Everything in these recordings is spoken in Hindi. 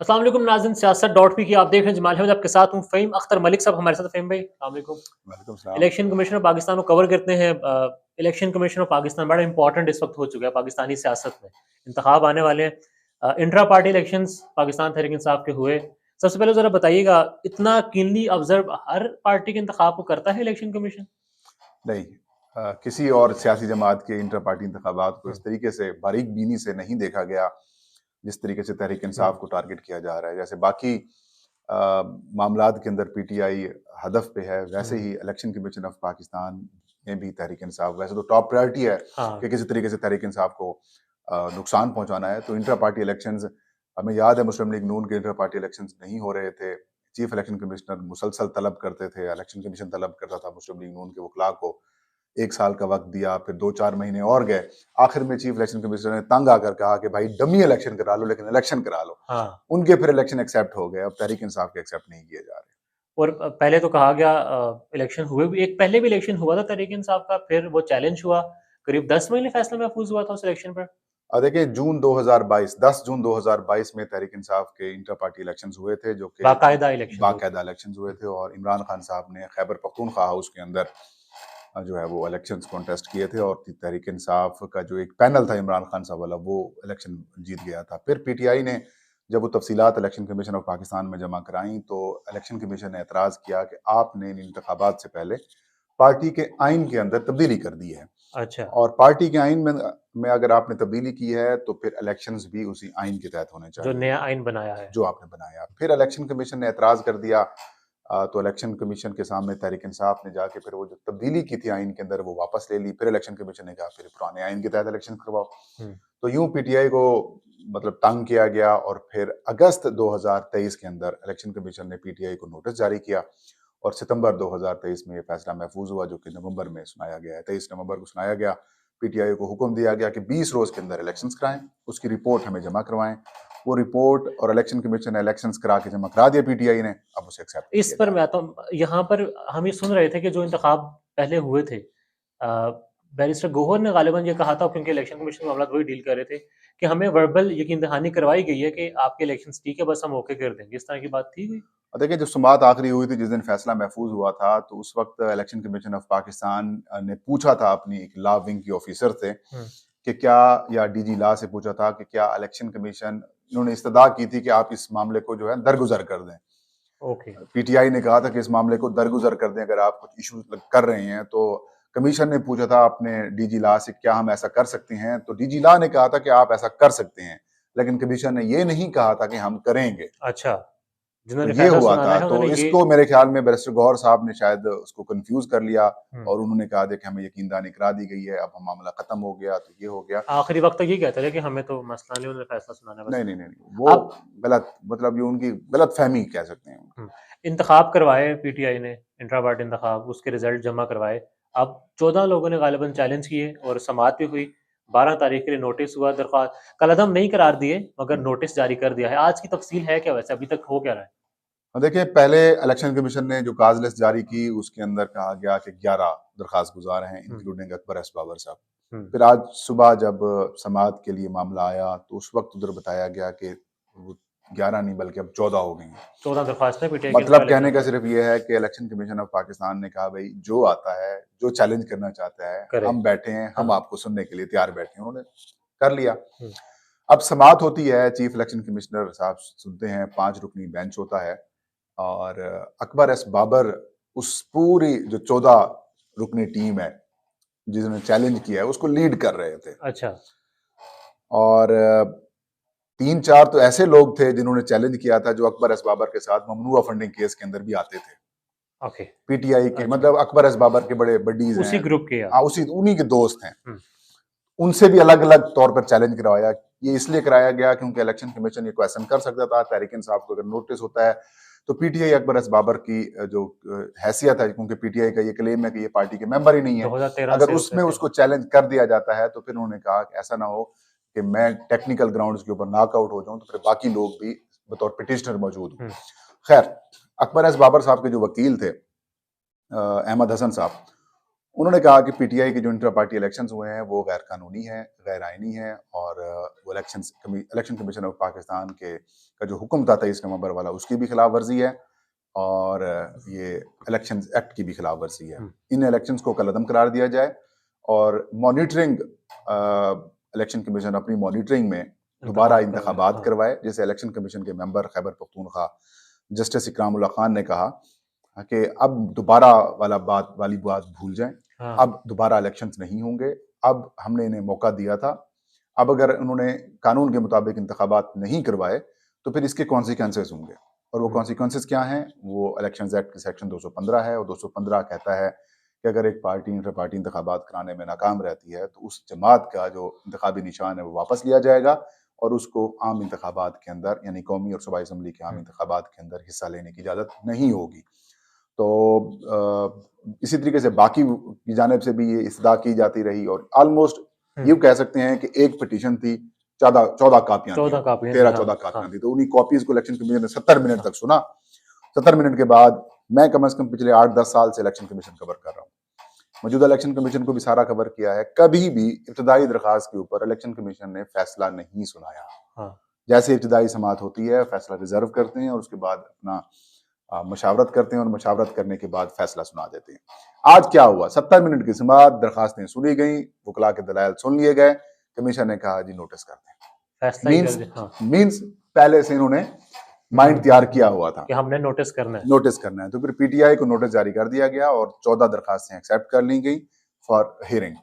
अस्सलाम वालेकुम नाज़रीन, सियासत.पी की आप देख रहे हैं। जमाल अहमद आपके साथ हूँ। फ़हीम अख्तर मलिक साहब हमारे साथ। फ़हीम भाई अस्सलाम वालेकुम। वालेकुम सलाम। इलेक्शन कमीशन ऑफ पाकिस्तान को कवर करते हैं। इलेक्शन कमीशन ऑफ पाकिस्तान बड़ा इंपॉर्टेंट इस वक्त हो चुका है पाकिस्तानी सियासत में। इंतखाब आने वाले हैं। Intra party elections Pakistan Tehreek Insaf के हुए। सबसे पहले ज़रा बताइएगा, इतना कीनली ऑब्जर्व हर पार्टी के इंतखाब को करता है इलेक्शन कमीशन? नहीं, किसी और सियासी जमात के इंटर पार्टी इंतखाबात को हुँ, इस तरीके से बारीक बीनी से नहीं देखा गया जिस तरीके से तहरीक हुँ, इंसाफ को टारगेट किया जा रहा है। जैसे बाकी मामलात के अंदर पीटीआई हदफ पे है, वैसे हुँ। ही इलेक्शन कमीशन ऑफ पाकिस्तान में भी तहरीक इंसाफ, वैसे तो टॉप प्रायोरिटी है हाँ। कि किसी तरीके से तहरीक इंसाफ को नुकसान पहुंचाना है। तो इंटर पार्टी इलेक्शंस, हमें याद है मुस्लिम लीग नून के इंटर पार्टी इलेक्शंस नहीं हो रहे थे। चीफ इलेक्शन कमिश्नर मुसलसल तलब करते थे, इलेक्शन कमीशन तलब करता था मुस्लिम लीग नून के वकला को 1 साल का वक़्त दिया, फिर 2-4 महीने और गए। आखिर में चीफ इलेक्शन कमिश्नर ने तंग आकर कहा कि भाई डमी इलेक्शन करा लो, लेकिन इलेक्शन करा लो। हाँ। उनके फिर इलेक्शन एक्सेप्ट हो गए, अब तहरीक इंसाफ के एक्सेप्ट नहीं किए जा रहे। और पहले तो कहा गया इलेक्शन हुए भी, एक पहले भी इलेक्शन हुआ था तहरीक इंसाफ का, फिर वो चैलेंज हुआ। करीब 10 महीने फैसला महफूज हुआ था उस इलेक्शन पर। देखिए जून 2022, 10 जून 2022 में तहरीक इंसाफ के इंटर पार्टी इलेक्शंस हुए थे, जो कि बाकायदा इलेक्शन हुए बाकायदा इलेक्शंस हुए थे और इमरान खान साहब ने खैबर पख्तूनख्वा हाउस के अंदर जो है वो इलेक्शंस कॉन्टेस्ट किए थे और तहरीक इंसाफ का जो एक पैनल था इमरान खान साहब वाला, वो इलेक्शन जीत गया था। फिर पीटीआई ने जब वो तफसीलात इलेक्शन कमीशन ऑफ पाकिस्तान में जमा कराई, तो इलेक्शन कमीशन ने एतराज़ किया कि आपने इन इंतखाबात से पहले पार्टी के आइन के अंदर तब्दीली कर दी है अच्छा। और पार्टी के आइन में अगर आपने तब्दीली की है तो फिर इलेक्शंस भी उसी आइन के तहत होने जो चाहिए नया आइन बनाया है। जो आपने बनाया। फिर इलेक्शन कमीशन ने एतराज़ कर दिया, तो इलेक्शन कमीशन के सामने तहरीक इंसाफ ने जाके फिर वो जो तब्दीली की थी आइन के अंदर वो वापस ले ली। फिर इलेक्शन कमीशन ने कहा फिर पुराने आइन के तहत इलेक्शन करवाओ। हुँ। तो यूं पीटीआई को मतलब तंग किया गया और फिर अगस्त 2023 के अंदर इलेक्शन कमीशन ने पीटीआई को नोटिस जारी किया और सितंबर 2023 में ये फैसला महफूज हुआ, जो कि नवंबर में सुनाया गया है। 23 नवंबर को सुनाया गया। पीटीआई को हुक्म दिया गया कि 20 रोज के अंदर इलेक्शंस कराएं, उसकी रिपोर्ट हमें जमा करवाएं। वो रिपोर्ट और इलेक्शन कमीशन ने इलेक्शंस करा के जमा करा दिया पीटीआई ने, अब उसे एक्सेप्ट इस किया पर जा मैं रहा आता हूँ, यहाँ पर हम ये सुन रहे थे कि जो इंतखाब पहले हुए थे, बैरिस्टर गौहर ने गालिबन ये कहा था, क्योंकि इलेक्शन कमीशन के मामला वही डील कर रहे थे, कि हमें वर्बल यकीन दहानी करवाई गई है कि आपके इलेक्शंस ठीक है, बस हम ओके कर देंगे। इस तरह की बात थी कोई? है। और देखिए जब सुमात आखिरी हुई थी, जिस दिन फैसला महफूज हुआ था, तो उस वक्त इलेक्शन कमीशन ऑफ पाकिस्तान ने पूछा था अपनी एक लॉ विंग की ऑफिसर से हुँ। कि क्या, या डीजी लॉ से पूछा था कि क्या इलेक्शन कमीशन, इन्होंने इस्तदा की थी कि आप इस मामले को जो है दरगुजर कर दें। ओके। पीटीआई ने कहा था कि इस मामले को दरगुजर कर दें, अगर आप कुछ इशू कर रहे हैं तो। कमीशन ने पूछा था अपने डीजी लॉ से क्या हम ऐसा कर सकते हैं, तो डीजी लॉ ने कहा था कि आप ऐसा कर सकते हैं, लेकिन कमीशन ने ये नहीं कहा था कि हम करेंगे। अच्छा, तो जिन्होंने ये फैसला हुआ सुनाना था, है तो उन्होंने ये। इसको मेरे ख्याल में बैरिस्टर गौहर साहब ने शायद उसको कंफ्यूज कर लिया हुँ। और उन्होंने कहा था कि हमें यकीन दहानी करा दी गई है, अब हम मामला खत्म हो गया, तो ये हो गया। आखिरी वक़्त तक ये कहते रहे कि हमें तो मसला नहीं, उन्होंने फैसला सुनाना है बस नहीं नहीं हमें। नहीं, नहीं। वो अब गलत, मतलब ये उनकी गलत फहमी कह सकते हैं। हुँ, इंतखाब करवाए पीटीआई ने, इंट्रा पार्टी इंतखाब, उसके रिज़ल्ट जमा करवाए। अब 14 लोगों ने गालिबन चैलेंज किए और समाअत भी हुई। 12 तारीख के लिए नोटिस हुआ, दरख्वास्त कलअदम नहीं करार दिए, मगर नोटिस जारी कर दिया है। आज की तफ़सील है क्या वैसे? अभी तक हो क्या रहा है? देखिए पहले इलेक्शन कमीशन ने जो काज लिस्ट जारी की, उसके अंदर कहा गया कि 11 दरखास्त गुजार हैं, हुँ, इंक्लूडिंग अकबर एस बाबर साहब। हुँ। फिर आज सुबह जब समाअत के लिए मामला आया, तो उस वक्त उधर बताया गया कि वो 11 नहीं बल्कि अब 14 हो गई हैं। 14 दरख्वास्तें पीटीआई की इन मतलब कहने इलेक्शन का पर। सिर्फ ये है कि इलेक्शन कमीशन ऑफ पाकिस्तान ने कहा भाई जो आता है, जो चैलेंज करना चाहता है, करे। हम बैठे हैं, हम हाँ। आपको सुनने के लिए तैयार बैठे हैं। उन्होंने कर लिया। हुँ, अब समाअत होती है, चीफ इलेक्शन कमिश्नर साहब सुनते हैं, 5 रुकनी बेंच होता है और अकबर एस बाबर उस पूरी जो 14 रुकनी टीम है जिन्होंने चैलेंज किया है, उसको लीड कर रहे थे। अच्छा। और 3-4 तो ऐसे लोग थे जिन्होंने चैलेंज किया था, जो अकबर एस बाबर के साथ ममनुआ फंडिंग केस के अंदर भी आते थे। ओके। पीटीआई के, अच्छा, मतलब अकबर एस बाबर के बड़े बडीज उसी हैं। ग्रुप के हाँ, आप। उसी उन्हीं के दोस्त हैं। हुँ, उनसे भी अलग अलग तौर पर चैलेंज करवाया। ये इसलिए कराया गया क्योंकि इलेक्शन कमीशन ये क्वेश्चन कर सकता था तहरीक इंसाफ को, अगर नोटिस होता है तो पीटीआई अकबर एस बाबर की जो हैसियत है, क्योंकि पीटीआई का ये क्लेम है कि ये पार्टी के मेंबर ही नहीं है, 2013 अगर से होते उसमें थे उसको वो। चैलेंज कर दिया जाता है तो फिर उन्होंने कहा कि ऐसा ना हो कि मैं टेक्निकल ग्राउंड्स के ऊपर नॉकआउट हो जाऊं, तो फिर बाकी लोग भी बतौर पिटिशनर मौजूद हों। हुँ, खैर, अकबर एस बाबर साहब के जो वकील थे अहमद हसन साहब, उन्होंने कहा कि पीटीआई के जो इंटर पार्टी इलेक्शंस हुए हैं वो गैर कानूनी है, गैर आईनी है, और वो इलेक्शन कमीशन ऑफ पाकिस्तान के का जो हुक्म था 23 नवंबर वाला, उसकी भी खिलाफ वर्जी है, और ये इलेक्शन एक्ट की भी खिलाफ वर्जी है। इन इलेक्शंस को कलअदम करार दिया जाए और मॉनिटरिंग इलेक्शन कमीशन अपनी मॉनिटरिंग में दोबारा इंतखाबात करवाए। जैसे इलेक्शन कमीशन के मेंबर खैबर पख्तूनख्वा जस्टिस इकरामुल्लाह खान ने कहा कि अब दोबारा वाली बात भूल जाएं, अब दोबारा इलेक्शंस नहीं होंगे, अब हमने इन्हें मौका दिया था, अब अगर उन्होंने कानून के मुताबिक इंतखाबात नहीं करवाए तो फिर इसके कॉन्सिक्वेंसेस होंगे, और वो कॉन्सिक्वेंसेस क्या हैं? वो इलेक्शंस एक्ट की सेक्शन 215 है, और 215 कहता है कि अगर एक पार्टी इंटर पार्टी इंतखाबात कराने में नाकाम रहती है तो उस जमात का जो इंतखाबी निशान है वो वापस लिया जाएगा, और उसको आम इंतखाबात के अंदर, यानी कौमी और सूबाई असम्बली के आम इंतखाबात के अंदर हिस्सा लेने की इजाज़त नहीं होगी। तो इसी तरीके से बाकी की जानिब से भी ये इस्तदा की जाती रही, और ऑलमोस्ट ये कह सकते हैं कि एक पिटीशन थी, 14 कापियां, 13-14 कापियां थी, तो उन्हीं कॉपीज को इलेक्शन कमीशन ने 70 मिनट तक सुना। 70 मिनट के बाद मैं कम से कम पिछले 8-10 साल से इलेक्शन कमीशन कवर कर रहा हूँ, मौजूदा इलेक्शन कमीशन को भी सारा कवर किया है, कभी भी इब्तदाई दरखास्त के ऊपर इलेक्शन कमीशन ने फैसला नहीं सुनाया। जैसे इब्तदाई समाअत होती है, फैसला रिजर्व करते हैं और उसके बाद अपना मशावरत करते हैं, और मशावरत करने के बाद फैसला सुना देते हैं। आज क्या हुआ? 70 मिनट की समाअत, दरखास्तें सुनी गई, वकला के दलाइल सुन लिए गए, कमीशन ने कहा जी नोटिस कर दें। मीन्स पहले से इन्होंने माइंड तैयार किया हुआ था कि हमने नोटिस करना है। तो फिर पीटीआई को नोटिस जारी कर दिया गया और 14 दरखास्तें एक्सेप्ट कर ली गई फॉर हियरिंग।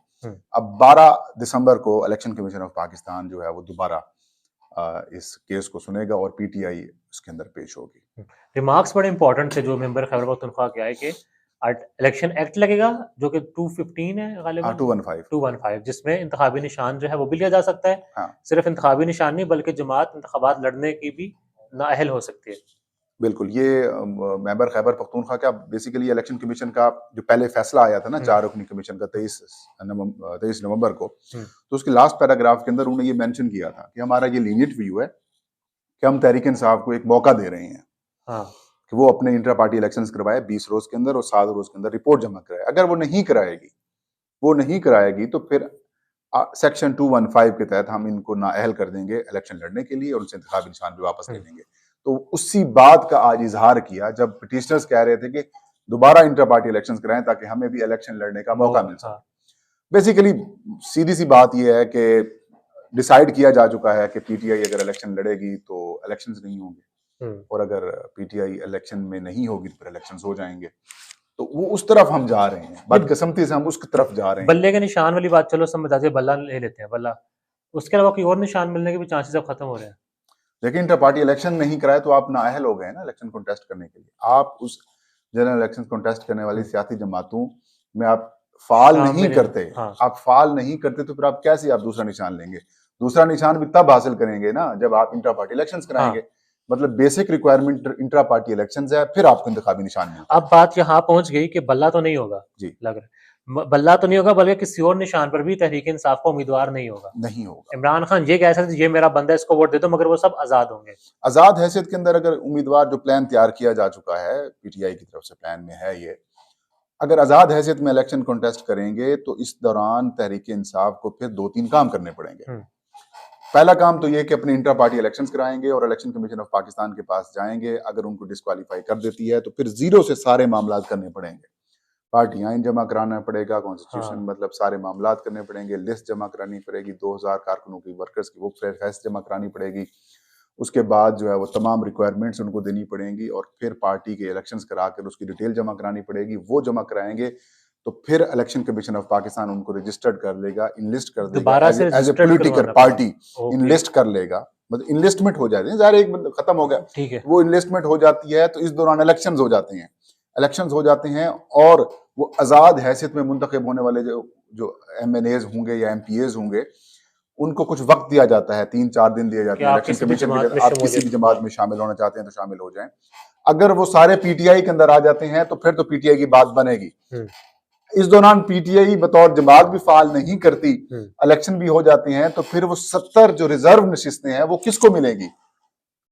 अब 12 दिसंबर को इलेक्शन कमीशन ऑफ पाकिस्तान जो है वो दोबारा इस केस को सुनेगा और पीटीआई इसके अंदर पेश होगी। रिमार्क्स बड़े इंपॉर्टेंट थे जो मेंबर खैबर पख्तूनख्वा के आए कि इलेक्शन एक्ट लगेगा जो कि 215 है गालिबन 215 जिसमें इंतखाबी निशान जो है वो भी लिया जा सकता है। सिर्फ इंतखाबी निशान नहीं बल्कि जमात इंतखाबात लड़ने की भी नाअहल हो सकती है। बिल्कुल, ये मेंबर खैबर पख्तूनख्वा का बेसिकली इलेक्शन कमीशन का जो पहले फैसला आया था ना 4 रुकनी कमीशन का 23 नवंबर को, तो उसके लास्ट पैराग्राफ के अंदर उन्होंने ये मेंशन किया था कि हमारा ये लीनियंट व्यू है कि हम तहरीक इंसाफ को एक मौका दे रहे हैं कि वो अपने इंटर पार्टी इलेक्शंस करवाए 20 रोज के अंदर और 7 रोज के अंदर रिपोर्ट जमा कराए। अगर वो नहीं कराएगी तो फिर सेक्शन 215 के तहत हम इनको नाअहल कर देंगे इलेक्शन लड़ने के लिए और उनसे इंतखाबी निशान भी वापस ले लेंगे। तो उसी बात का आज इजहार किया जब पिटिशनर्स कह रहे थे कि दोबारा इंटर पार्टी इलेक्शंस कराएं ताकि हमें भी इलेक्शन लड़ने का मौका मिल सके। बेसिकली सीधी सी बात यह है कि डिसाइड किया जा चुका है कि पीटीआई अगर इलेक्शन लड़ेगी तो इलेक्शंस नहीं होंगे, और अगर पीटीआई इलेक्शन में नहीं होगी तो फिर इलेक्शंस हो जाएंगे। तो वो उस तरफ हम जा रहे हैं, बदकिस्मती से हम उस तरफ जा रहे हैं। बल्ले के निशान वाली बात चलो समझ आती है, बल्ला ले लेते हैं बल्ला, उसके अलावा कोई और निशान मिलने के भी चांसेस अब खत्म हो रहे हैं। लेकिन इंटर पार्टी इलेक्शन नहीं कराए तो आप नाअहल हो गए ना इलेक्शन कॉन्टेस्ट करने के लिए। आप उस जनरल इलेक्शन कॉन्टेस्ट करने वाली सियासी जमातों में आप फाल नहीं करते, आप फाल नहीं करते तो फिर आप कैसे आप दूसरा निशान लेंगे? दूसरा निशान भी तब हासिल करेंगे ना जब आप इंटर पार्टी इलेक्शंस कराएंगे। मतलब basic requirement intra party elections है, फिर आपको इंतखाबी निशान मिलता है। अब बात यहाँ पहुंच गई कि बल्ला तो नहीं होगा जी, लग रहा है बल्ला तो नहीं होगा, बल्कि किसी और निशान पर भी तहरीक इंसाफ का उम्मीदवार नहीं होगा। इमरान खान ये कह सकते ये मेरा बंदा, इसको वोट दे दो, मगर वो सब आजाद होंगे। आजाद हैसियत के अंदर अगर उम्मीदवार जो प्लान तैयार किया जा चुका है पीटीआई की तरफ से, प्लान में है ये, अगर आजाद हैसियत में इलेक्शन कॉन्टेस्ट करेंगे तो इस दौरान तहरीक इंसाफ को फिर 2-3 काम करने पड़ेंगे। पहला काम तो ये कि अपने इंटर पार्टी इलेक्शंस कराएंगे और इलेक्शन कमीशन ऑफ पाकिस्तान के पास जाएंगे। अगर उनको डिस्क्वालीफाई कर देती है तो फिर जीरो से सारे मामला करने पड़ेंगे। पार्टियां जमा कराना पड़ेगा, कॉन्स्टिट्यूशन मतलब सारे मामला करने पड़ेंगे, लिस्ट जमा करानी पड़ेगी, 2000 कारकुनों की, वर्कर्स की, वो फैस जमा करानी पड़ेगी। उसके बाद जो है वो तमाम रिक्वायरमेंट्स उनको देनी पड़ेंगी और फिर पार्टी के इलेक्शंस करा कर उसकी डिटेल जमा करानी पड़ेगी। वो जमा कराएंगे तो फिर इलेक्शन कमीशन ऑफ पाकिस्तान उनको रजिस्टर्ड कर लेगा, इनलिस्ट कर देगा, as a political party enlist कर लेगा। मतलब इनलिस्टमेंट हो जाती है, ज़ाहिर एक खत्म हो गया, ठीक है, वो इनलिस्टमेंट हो जाती है तो इस दौरान इलेक्शंस हो जाते हैं और वो आज़ाद हैसियत में मुंतखब होने वाले जो MNAs होंगे या MPAs होंगे उनको कुछ वक्त दिया जाता है, 3-4 दिन दिए जाते हैं इलेक्शन कमीशन में। आप किसी भी जमात में शामिल होना चाहते हैं तो शामिल हो जाएं। अगर वो सारे पीटीआई के अंदर आ जाते हैं तो फिर तो पीटीआई की बात बनेगी। इस दौरान पीटीआई बतौर जमात भी फाल नहीं करती, इलेक्शन भी हो जाते हैं, तो फिर वो 70 जो रिजर्व नशिस्तें हैं वो किसको मिलेंगी?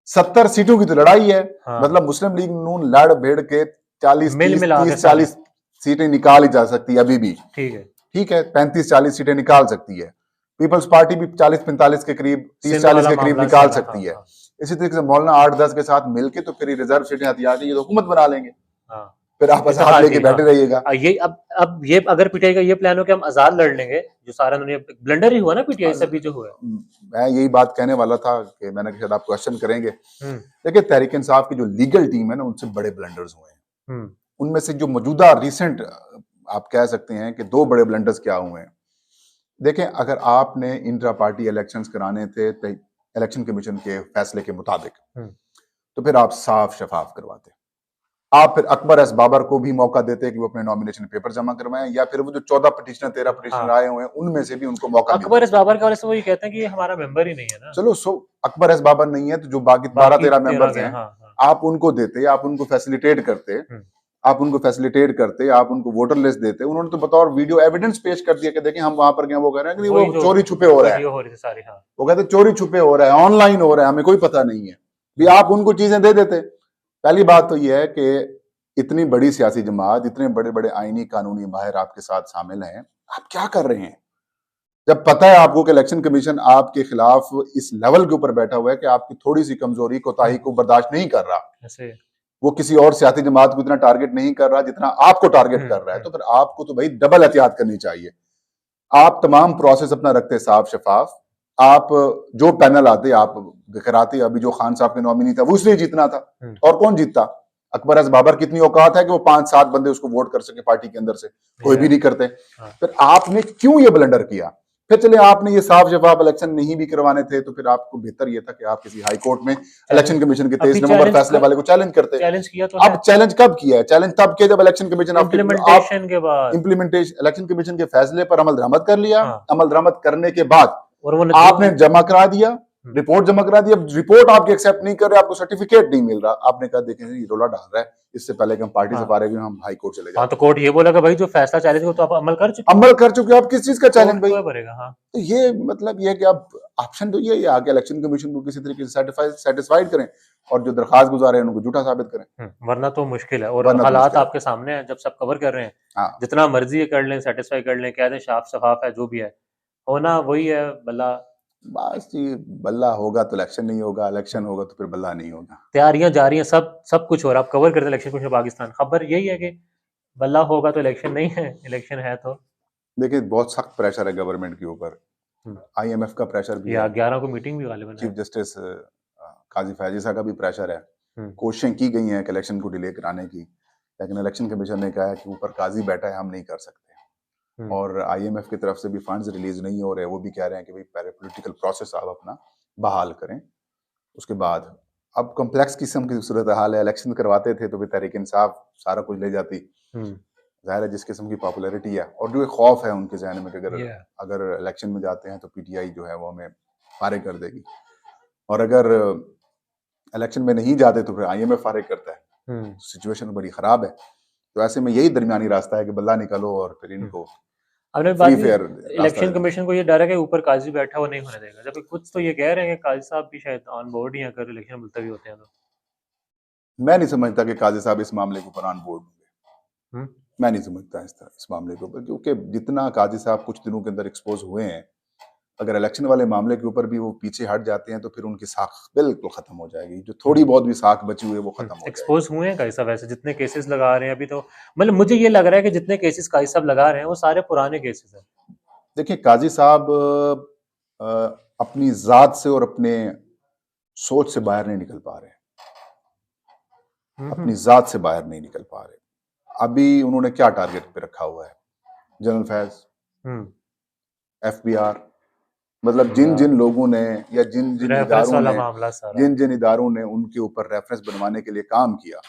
70 सीटों की तो लड़ाई है। मतलब मुस्लिम लीग नून लड़ भेड़ के 40-30-40 सीटें निकाली जा सकती है अभी भी, ठीक है। ठीक है, 35-40 सीटें निकाल सकती है। पीपल्स पार्टी भी 40-45 के करीब, सिंध 30-40 वाला के करीब मामला निकाल चला, सकती हाँ है। हाँ इसी तरीके से मौलाना 8-10 के साथ मिलके तो फिर रिजर्व सीटें हथियार के ये तो हुकूमत बना लेंगे, हाँ। फिर आप आजाद इत्तेहादी, लेके बैठे हाँ। रहिएगा। ये अब ये अगर पीटीआई का ये प्लान हो कि हम आजाद लड़ लेंगे, जो सारा उन्होंने ब्लंडर ही हुआ ना पीटीआई से अभी जो हुआ है। मैं यही बात कहने वाला था कि मैंने शायद आप क्वेश्चन करेंगे। हम्म देखिए तहरीक इंसाफ की जो लीगल टीम है ना, उनसे बड़े ब्लंडर्स हुए हैं। हम्म उनमें से जो मौजूदा रिसेंट आप कह सकते हैं कि 2 बड़े ब्लंडर्स क्या हुए हैं। देखें, अगर आपने इंट्रा पार्टी इलेक्शंस कराने थे इलेक्शन कमीशन के फैसले के मुताबिक, तो फिर आप साफ शफाफ करवाते। आप फिर अकबर एस बाबर को भी मौका देते कि वो अपने नॉमिनेशन पेपर जमा करवाएं, या फिर वो जो 14 पिटिशनर 13 पिटिशनर हाँ। आए हुए हैं उनमें से भी उनको मौका अकबर मिलता। इस बाबर के वाले से वो ये कहते हैं कि ये हमारा मेंबर ही नहीं है ना, चलो, सो अकबर एस बाबर नहीं है तो जो बाकी बाकी 12-13 13 मेंबर्स के, हैं, हाँ हाँ। आप उनको देते, आप उनको फैसिलिटेट करते, आप उनको फैसिलिटेट करते, आप उनको वोटर लिस्ट देते। उन्होंने तो बतौर वीडियो एविडेंस पेश कर दिया कि देखिए हम वहां पर गए, वो कह रहे हैं कि वही वो जो चोरी छुपे हो रहा है, वीडियो हो रही थी सारी, हाँ। वो कहते चोरी छुपे हो रहा है, ऑनलाइन हो रहा है, हमें कोई पता नहीं है। भी आप उनको चीजें दे देते। पहली बात तो यह है कि इतनी बड़ी सियासी जमात, इतने बड़े बड़े आईनी कानूनी माहिर आपके साथ शामिल हैं, आप क्या कर रहे हैं? जब पता है आपको कि इलेक्शन कमीशन आपके खिलाफ इस लेवल के ऊपर बैठा हुआ है कि आपकी थोड़ी सी कमजोरी कोताही को बर्दाश्त नहीं कर रहा, ऐसे वो किसी और सियासी जमात को इतना टारगेट नहीं कर रहा जितना आपको टारगेट कर रहा है, तो फिर आपको तो भाई डबल एहतियात करनी चाहिए। आप तमाम प्रोसेस अपना रखते साफ शफाफ, आप जो पैनल आते आप कराते। अभी जो खान साहब के नॉमिनी था वो इसलिए जीतना था, और कौन जीतता? अकबर एस बाबर कितनी औकात है कि वो 5-7 बंदे उसको वोट कर सके पार्टी के अंदर से? कोई भी नहीं करते। फिर आपने क्यों ये ब्लंडर किया? फिर चले आपने ये साफ शफाफ इलेक्शन नहीं भी करवाने थे तो फिर आपको बेहतर ये था कि आप किसी हाई कोर्ट में इलेक्शन कमीशन के 23 नवंबर फैसले वाले को चैलेंज करते। चैलेंज किया तो अब चैलेंज कब किया है? चैलेंज तब किया जब इलेक्शन कमीशन इम्प्लीमेंटेशन के बाद, इम्प्लीमेंटेशन इलेक्शन कमीशन के फैसले पर अमल दरामद कर लिया। हाँ। अमल दरामद करने के बाद और वो आपने जमा करा दिया, रिपोर्ट जमा करा दी। अब रिपोर्ट आपकी एक्सेप्ट नहीं कर रहे, आपको सर्टिफिकेट नहीं मिल रहा। आपने कहा देखें ये रोला डाल रहा है, इससे पहले कि हम पार्टी से फारे हम हाई कोर्ट चले जाए। हाँ, तो कोर्ट ये बोला कि भाई जो फैसला चैलेंज हो तो आप अमल कर चुके, अमल कर चुके हो, आप किस चीज का चैलेंज भाई? भरेगा, हाँ। तो ये मतलब ये कि आप ऑप्शन तो ये आगे इलेक्शन कमीशन को किसी तरीके से सेटिस्फाइड करें और जो दरखास्त गुजारे हैं उनको झूठा साबित करें, वरना तो मुश्किल है। और हालात आपके सामने है, जब सब कवर कर रहे हैं, हाँ। जितना मर्जी कर लें, सेटिस्फाई कर लें, कह दें साफ शफाफ है, जो भी है होना वही है। बल्ला बस जी, बल्ला होगा तो इलेक्शन नहीं होगा, इलेक्शन होगा तो फिर बल्ला नहीं होगा। तैयारियां जारी हैं, सब कुछ हो रहा है। आप कवर करते हैं इलेक्शन कुछ पाकिस्तान, खबर यही है कि बल्ला होगा तो इलेक्शन नहीं है, इलेक्शन है तो देखिए बहुत सख्त प्रेशर है गवर्नमेंट के ऊपर, IMF का प्रेशर भी है, 11 को मीटिंग भी गालिबन चीफ जस्टिस काजी फैजीसा का भी प्रेशर है। कोशिशें की गई हैं कि इलेक्शन को डिले कराने की, लेकिन इलेक्शन कमीशन ने कहा है कि ऊपर काजी बैठा है, हम नहीं कर सकते। और IMF की तरफ से भी फंड्स रिलीज नहीं हो रहे, वो भी कह रहे हैं कि भाई पहले पॉलिटिकल प्रोसेस आप अपना बहाल करें, उसके बाद। अब कॉम्प्लेक्स किस्म की सूरत हाल है। इलेक्शन करवाते थे तो भी तहरीक इंसाफ सारा कुछ ले जाती, जाहिर है जिस किस्म की पॉपुलैरिटी है और जो एक खौफ है उनके जहन में कि अगर इलेक्शन में जाते हैं तो PTI जो है वो हमें फारिग कर देगी, और अगर इलेक्शन में नहीं जाते तो फिर IMF फारिग करता है। सिचुएशन बड़ी खराब है। तो ऐसे में यही दरमियानी रास्ता है कि बल्ला निकालो और फिर इनको इलेक्शन कमीशन को ये डर है कि ऊपर काजी बैठा वो नहीं होने देगा, जबकि कुछ तो ये कह रहे हैं कि काजी साहब भी शायद ऑन बोर्ड ही अगर इलेक्शन मुलतवी होते हैं तो। मैं नहीं समझता कि काजी साहब इस मामले के ऊपर ऑन बोर्ड होंगे। मैं नहीं समझता इस मामले के ऊपर, क्योंकि जितना काजी साहब कुछ दिनों के अंदर एक्सपोज हुए हैं, अगर इलेक्शन वाले मामले के ऊपर भी वो पीछे हट जाते हैं तो फिर उनकी साख बिल्कुल खत्म हो जाएगी। जो थोड़ी बहुत भी साख बची हुई है वो खत्म हो जाएगी। एक्सपोज हुए हैं काजी साहब, वैसे जितने केसेस लगा रहे हैं अभी, तो मतलब मुझे ये लग रहा है कि जितने केसेस काजी साहब लगा रहे हैं वो सारे पुराने केसेस हैं। देखिए काजी साहब अपनी जात से और अपने सोच से बाहर नहीं निकल पा रहे, अपनी जात से बाहर नहीं निकल पा रहे। अभी उन्होंने क्या टारगेट पे रखा हुआ है? जनरल फैज, FBR, मतलब जिन जिन लोगों ने या जिन जिन इदारों ने उनके ऊपर रेफरेंस बनवाने के लिए काम किया,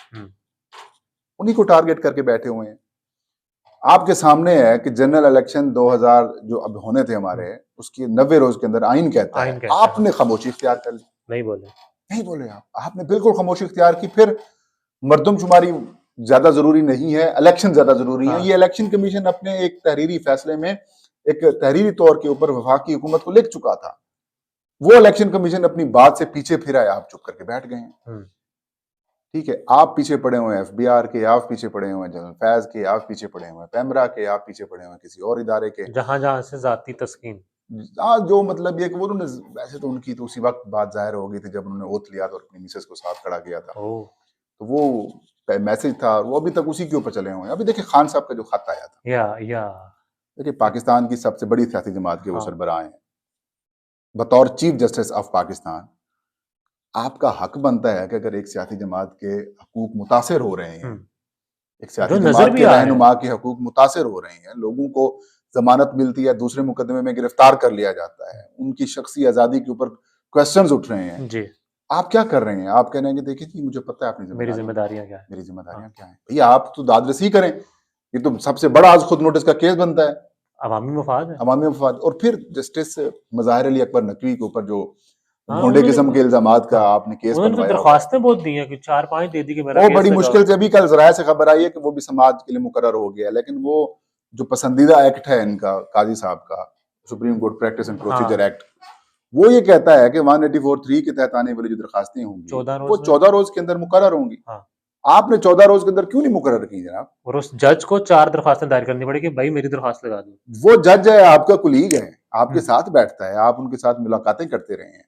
उन्हीं को टारगेट करके बैठे हुए हैं। आपके सामने है कि जनरल इलेक्शन 2000 जो अब होने थे हमारे, उसकी 90 रोज के अंदर आइन कहता है, आपने खामोशी इख्तियार कर ली, नहीं बोले आपने बिल्कुल खामोशी इख्तियार की। फिर मर्दमशुमारी ज्यादा जरूरी नहीं है, इलेक्शन ज्यादा जरूरी है। ये इलेक्शन कमीशन अपने एक तहरीरी फैसले में एक तहरीरी तौर के ऊपर वफाकी हुकूमत को लिख चुका था। वो इलेक्शन कमीशन अपनी बात से पीछे फिरा है, आप चुप करके बैठ गए हैं। ठीक है, आप पीछे पड़े हुए हैं एफबीआर के, आप पीछे पड़े हुए हैं जनरल फैज के, आप पीछे पड़े हुए हैं पैमरा के, आप पीछे पड़े हुए हैं किसी और इदारे के। जहां जहां से जाती तस्कीन। हाँ, जो मतलब ये कि वो उन्होंने वैसे तो उनकी तो उसी वक्त बात जाहिर हो गई थी जब उन्होंने ओथ लिया था और अपनी मिसेस को साथ खड़ा किया था। ओह, तो वो मैसेज था, वो अभी तक उसी के ऊपर चले हुए हैं। अभी देखिए खान साहब का जो खत आया था, या देखिए पाकिस्तान की सबसे बड़ी सियासी जमात के वो हाँ। सरबराह हैं, बतौर चीफ जस्टिस ऑफ पाकिस्तान आपका हक बनता है कि अगर एक सियासी जमात के हकूक मुतासर हो रहे हैं, एक सियासी जो नजर जमात भी के आ रहे हैं। रहनुमा के हकूक मुतासर हो रहे हैं, लोगों को जमानत मिलती है, दूसरे मुकदमे में गिरफ्तार कर लिया जाता है, उनकी शख्सी आजादी के ऊपर क्वेश्चंस उठ रहे हैं, जी, आप क्या कर रहे हैं? आप कह रहे हैं कि देखिए जी मुझे पता है अपनी मेरी जिम्मेदारी, जिम्मेदारियां क्या है। मेरी जिम्मेदारियां हाँ, क्या हैं। भैया आप तो दादरसी करें, ये तो सबसे बड़ा आज खुद नोटिस का केस बनता है, अवामी मफाद है। अवामी मफाद। और फिर जस्टिस मज़ाहिर अली अकबर नकवी के ऊपर जो हाँ, भोंडे किस्म के इल्जामात का हाँ, आपने केस उन्होंने तो बनवाया हुआ है, दरख्वास्तें बहुत दी हैं कि 4-5 दे दी कि मेरा वो केस बड़ी लगाओ। मुश्किल से अभी कल जराये से खबर आई है कि वो भी समाज के लिए मुकर्रर हो गया है। लेकिन वो जो पसंदीदा एक्ट है इनका काजी साहब का, supreme court practice and procedure हाँ, एक्ट, वो ये कहता है कि 184(3) के तहत आने वाली जो दरखास्तें होंगी 14 वो रोज में। 14 रोज के अंदर मुकर्रर होंगी। हाँ, आपने 14 रोज के अंदर क्यों नहीं मुकर्रर की जनाब? और उस जज को 4 दरख्वास्तें दायर करनी पड़ेगी, भाई मेरी दरख्वास्त लगा दो। वो जज है, आपका कुलीग है, आपके हम्म, साथ बैठता है, आप उनके साथ मुलाकातें करते रहे हैं,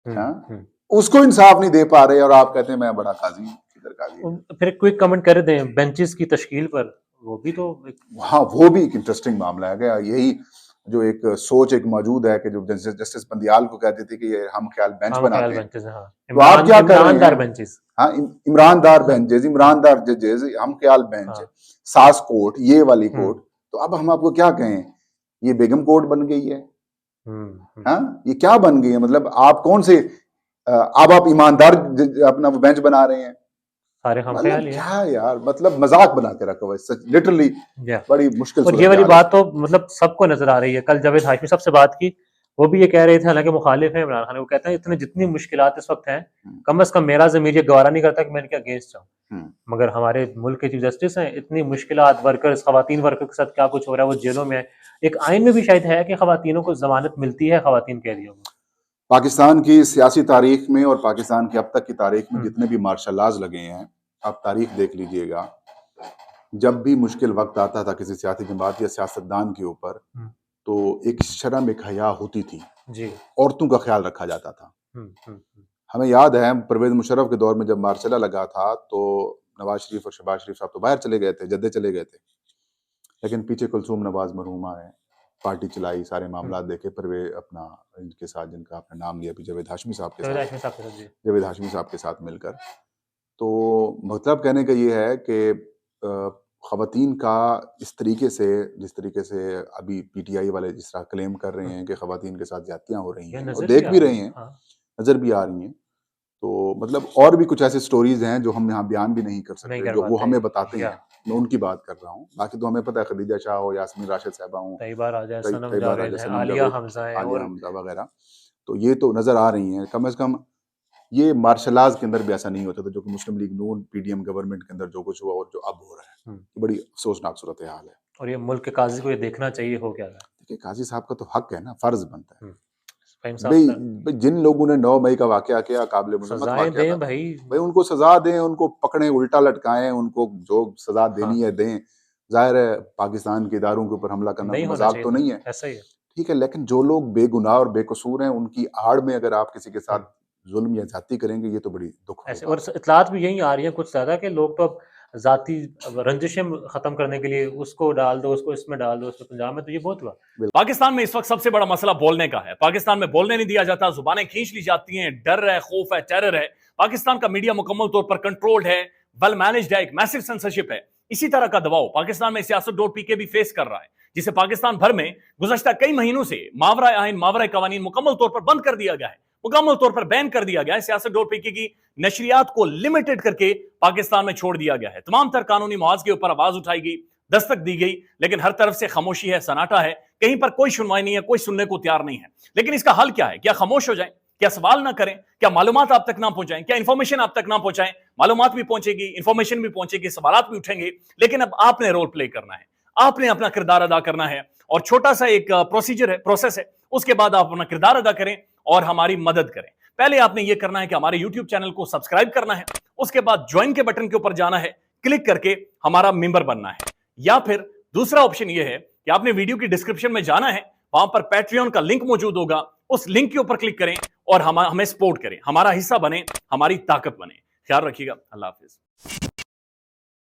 हम्म, हाँ? हम्म। उसको इंसाफ नहीं दे पा रहे और आप कहते हैं मैं बड़ा काजी हूँ। किधर काजी है? फिर क्विक कमेंट कर दें बेंचेस की तश्कील पर, वो भी तो हाँ, वो भी एक इंटरेस्टिंग मामला है गया। यही जो एक सोच एक मौजूद है कि जो जस्टिस बंदियाल को कहते थे कि ये हम ख्याल बेंच हम ख्याल बनाते हैं, बेंचेस हैं। हाँ, तो आप क्या कर रहे इमरानदार हैं? बेंचेस। हाँ, इमरानदार बेंचेस, इमरानदार जजेस, हम ख्याल बेंच, हाँ, सास कोर्ट, ये वाली हम्म, कोर्ट। तो अब हम आपको क्या कहें, ये बेगम कोर्ट बन गई है, हम्म। हाँ? ये क्या बन गई है? मतलब आप कौन से अब आप ईमानदार अपना वो बेंच बना रहे हैं? सारे हम ख्याल मतलब ही है। क्या यार, मतलब मजाक बना के रखा हुआ है लिटरली। या बड़ी मुश्किल और ये सूरत वाली हाल है। बात तो मतलब सबको नजर आ रही है। कल जावेद हाशमी साहब से बात की, वो भी ये कह रहे थे, हालांकि मुखालिफ है इमरान खान, वो कहते हैं इतने जितनी मुश्किलात इस वक्त हैं, हम्म, कम से कम मेरा ज़मीर ये गवारा नहीं करता कि मैं इनके अगेंस्ट जाऊं। हम्म, मगर हमारे मुल्क के चीफ जस्टिस हैं, इतनी मुश्किलात, वर्कर्स, खवातीन वर्कर के साथ क्या कुछ हो रहा है, वो जेलों में है। एक आइन में भी शायद है कि खवातीनों को जमानत मिलती है, खवातीन कैदियों को। पाकिस्तान की सियासी तारीख में और पाकिस्तान की अब तक की तारीख में हम्म, जितने भी मार्शल लॉज लगे हैं, आप तारीख देख लीजिएगा, जब भी मुश्किल वक्त आता था किसी सियासी जमात या सियासतदान के ऊपर, हम्म, तो एक शर्म एक हया होती थी, जी। औरतों का ख्याल रखा जाता था। हम्म, हमें याद है परवेज मुशर्रफ के दौर में जब मार्शल लगा था तो नवाज शरीफ और शहबाज शरीफ साहब तो बाहर चले गए थे, जद्दे चले गए थे, लेकिन पीछे कुलसूम नवाज मरहूमा है, पार्टी चलाई, सारे हम्म। मामला देखे परवेज अपना इनके साथ, जिनका आपने नाम लिया अभी, जावेद हाशमी साहब के जावेद साथ, हाशमी साहब के साथ, जी। जावेद हाशमी साहब के साथ मिलकर। तो मतलब कहने का ये है कि ख़वातीन का इस तरीके से, जिस तरीके से अभी पीटीआई वाले जिस तरह क्लेम कर रहे हैं कि ख़वातीन के साथ ज़्यादतियाँ हो रही ये हैं और नजर भी देख आ भी रही रहे है। हैं, हाँ, नज़र भी आ रही हैं। तो मतलब और भी कुछ ऐसे स्टोरीज हैं जो हम यहाँ बयान भी नहीं कर नहीं सकते, कर जो वो पाते। हमें बताते या हैं, मैं उनकी बात कर रहा हूँ। बाकी तो हमें पता है खदीजा शाह हो, यास्मीन राशिद साहबा हो, तैयबा राजा, सनम तैयबा जावेद राजा, है, सनम आलिया जावेद, हमजा है, आलिया और हमजा वगैरह, तो ये तो नज़र आ रही हैं। कम से कम ये मार्शल लॉज के अंदर भी ऐसा नहीं होता था, जो कि मुस्लिम लीग नून पीडीएम गवर्नमेंट के अंदर जो कुछ हुआ और जो अब हो रहा है, हम्म। ये बड़ी अफसोसनाक सूरत हाल है। और ये मुल्क के काजी को ये देखना चाहिए हो क्या रहा है। देखिए काजी साहब का तो हक है ना, फर्ज बनता है। फाहिम साहब भाई सर, भाई जिन लोगों ने 9 मई का वाकया किया, काबिल मजम्मत सजाएं वाकया था, दें भाई। भाई उनको सजा दें, उनको पकड़ें, उल्टा लटकाएं, उनको जो सजा देनी हाँ, है दें। जाहिर है पाकिस्तान के इदारों के ऊपर हमला करना नहीं कोई होना मजाक चाहिए तो था, नहीं है, ऐसा ही है। ठीक है, लेकिन जो लोग बेगुनाह और बेकसूर हैं उनकी आड़ में अगर आप किसी के हम्म, साथ जुल्म या ज्यादती करेंगे, ये तो बड़ी दुख वाली ऐसे और बात है। इतलात भी यही आ रही है कुछ ज्यादा कि लोग तो अब जाती रंजिशें खत्म करने के लिए उसको डाल दो, उसको इसमें डाल दो, उसमें पंजाब में तो ये बहुत हुआ। पाकिस्तान में इस वक्त सबसे बड़ा मसला बोलने का है। पाकिस्तान में बोलने नहीं दिया जाता, जुबानें खींच ली जाती हैं, डर है, खौफ है, टेरर है। पाकिस्तान का मीडिया मुकम्मल तौर पर कंट्रोल्ड है, वेल मैनेज्ड है, एक मैसिव सेंसरशिप है। इसी तरह का दबाव पाकिस्तान में सियासत.pk भी फेस कर रहा है, जिसे पाकिस्तान भर में गुज़श्ता कई महीनों से मावरा आइन, मावरा कवानीन मुकम्मल तौर पर बंद कर दिया गया है, मुकम्मल तौर पर बैन कर दिया गया है। सियासत.pk की नशरियात को लिमिटेड करके पाकिस्तान में छोड़ दिया गया है। तमाम तर कानूनी मुआवजे के ऊपर आवाज उठाई गई, दस्तक दी गई, लेकिन हर तरफ से खामोशी है, सन्नाटा है, कहीं पर कोई सुनवाई नहीं है, कोई सुनने को तैयार नहीं है। लेकिन इसका हल क्या है? क्या खामोश हो जाएं? क्या सवाल ना करें? क्या मालूमात आप तक ना पहुंचाएं? क्या इंफॉर्मेशन आप तक ना पहुंचाएं? मालूमात भी पहुंचेगी, इंफॉर्मेशन भी पहुंचेगी, सवालात भी उठेंगे, लेकिन अब आपने रोल प्ले करना है, आपने अपना किरदार अदा करना है। और छोटा सा एक प्रोसीजर है, प्रोसेस है, उसके बाद आप अपना किरदार अदा करें और हमारी मदद करें। पहले आपने यह करना है कि हमारे यूट्यूब चैनल को सब्सक्राइब करना है उसके बाद ज्वाइन के बटन के ऊपर जाना है, क्लिक करके हमारा मेंबर बनना है। या फिर दूसरा ऑप्शन यह है कि आपने वीडियो की डिस्क्रिप्शन में जाना है, वहां पर पैट्रियन का लिंक मौजूद होगा, उस लिंक के ऊपर क्लिक करें और हमें सपोर्ट करें, हमारा हिस्सा बने, हमारी ताकत बने। ख्याल रखिएगा। अल्लाह हाफिज।